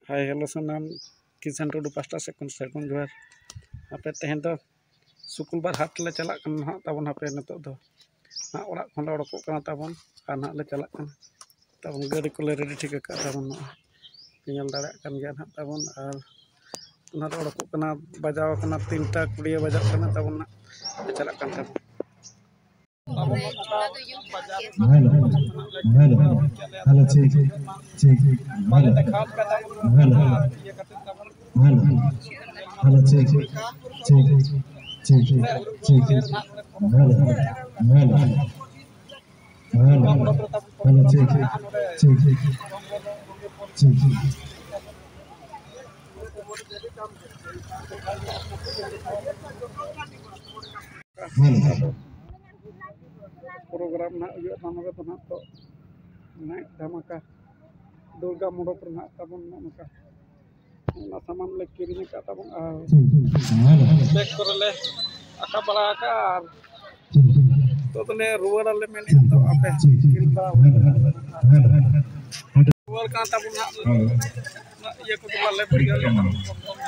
hi hello सनाम किसान Tudu pasta से कुन सगुन जोहार आपे तेहन दो शुक्रवार हाट ले चला ना तबन आपे नितो दो ना ओड़ा खन ओडको कना तबन आर ना ले चला तबन गाड़ी को ले रेडी ठीक का तबन ñal दाड़ा kan गया ना तबन आर ना ओडको कना बजाव कना 3टा 20 बजाव कना तबन ना चला kan तबन हेलो ठीक ठीक माने देखाव का तबन ये करते तबन हेलो ठीक ठीक ठीक ठीक हेलो ठीक ठीक ठीक प्रोग्राम ना यो नामरे तो ना तो नाइट धमाका दुर्गा मंडप रे ना तबन नका ना सामान ले किरिने का तबन बैक करले आका बड़ा का तो तने रुवार ले मेने तो आपे किरिन बड़ा रुवार का तबन ना ये को ले बढ़िया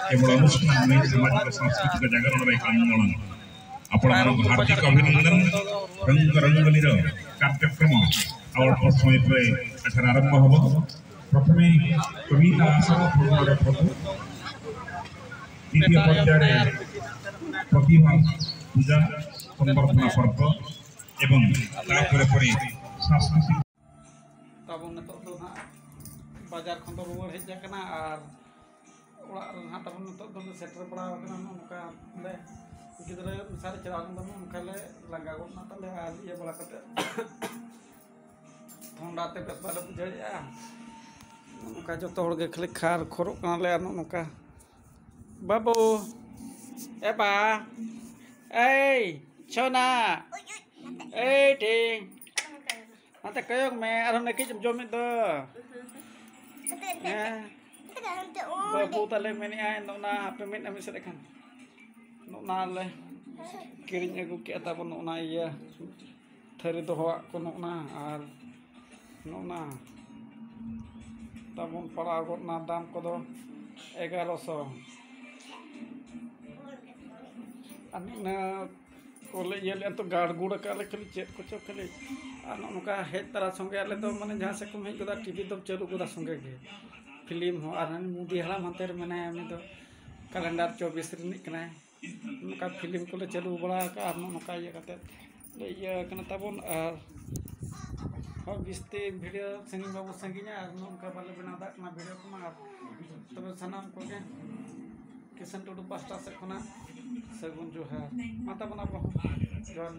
केवल अनुष्ठान नहीं सामाजिक सांस्कृतिक जागरण रे कामन आपण हार्दिक अभिनंदन रंग रंगोली कार्यक्रम अल्प समय पर एठार आरंभ हम प्रथम कविता प्रभु द्वितीय पर्याय प्रतिभा पूजा संबर्धना पर्व एवं सांस्कृतिक तब बाजार खन तो रुवार हेज जाकना और ओड़ा ना तब तो सेटर बड़ा नका ले गिद्रे सारे चलान बन उनकाले लंगा गोना तले आर ये बड़ा कते ठंडाते बेस बाले बुझाया उनका जो तोड़ के खाली खार खोरो काले उनका बाबू ए बा ए छोना ए ठीक nanti kayong me aram na kijam jomit do babu tale meni ay no na pemit ami sedekan no na le kiring aku ki ata no na iya thari do hawa ko no na ar no na tabon para got na dam ko do 1100 ani na कोले ये ले तो गाड़ गुड़ का ले खाली check को चो खाली नौका हेज तारा संगे आले तो माने जहाँ से कम हेज गोदा टीवी तो चालू गोदा संगे के फिल्म हो आर मुदी हला मंतर मने उनी तो कैलेंडर 24 रिनिक कना नौका फिल्म को ले चालू बड़ा का आर नौका ये कते ले ये कना तबन आर हो बिस्ते वीडियो संगी बाबू संगीना आर नौका बाले बना दा कना वीडियो को मा तबे सनाम को के किसान टुडू पास्टा से खना सगुन जोहार माता बना जोहार